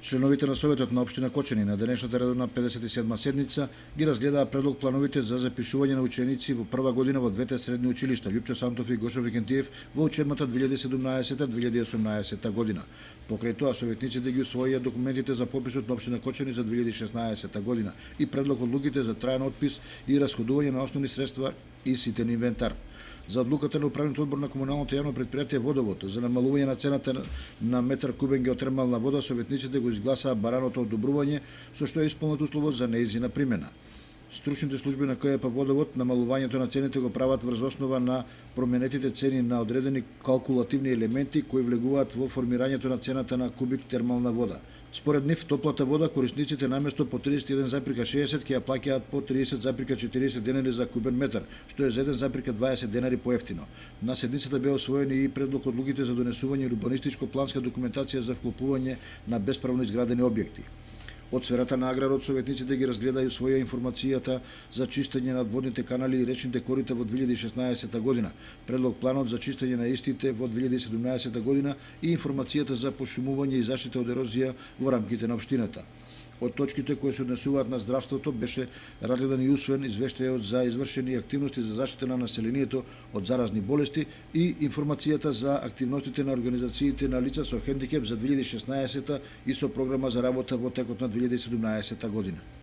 Членовите на Советот на Општина Кочани на денешната редовна 57 седница ги разгледаа предлог плановите за запишување на ученици во прва година во двете средни училишта Лјупчо Сантов и Гошо Викентиев во учебната 2017-2018 година. Покрај тоа советниците ги усвоија документите за пописот на Општина Кочани за 2016 година и предлог одлуките за траен отпис и расходување на основни средства и ситен инвентар. За одлуката на управниот одбор на комуналното јавно претпријатие Водовод за намалување на цената на метар кубен геотермална вода, советниците го изгласаа бараното одобрување, со што е исполнет условот за неизина примена. Стручните служби на КЕП Водовод намалувањето на цените го прават врз основа на променетите цени на одредени калкулативни елементи кои влегуваат во формирањето на цената на кубик термална вода. Според нив, топлата вода корисниците наместо по 31,60 ќе ја плаќаат по 30,40 денари за кубен метар, што е за 1,20 денари поевтино. На седницата беа усвоени и предлог одлуките за донесување урбанистичко-планска документација за вклопување на бесправно изградени објекти. Од сферата на аграрот, советниците ги разгледаја и усвоја информацијата за чистење на водните канали и речните корита во 2016 година, предлог планот за чистење на истите во 2017 година и информацијата за пошумување и заштита од ерозија во рамките на општината. Од точките кои се однесуваат на здравството беше разгледан и усвоен извештајот за извршени активности за заштита на населението од заразни болести и информацијата за активностите на организациите на лица со хендикеп за 2016 и со програма за работа во текот на 2017 година.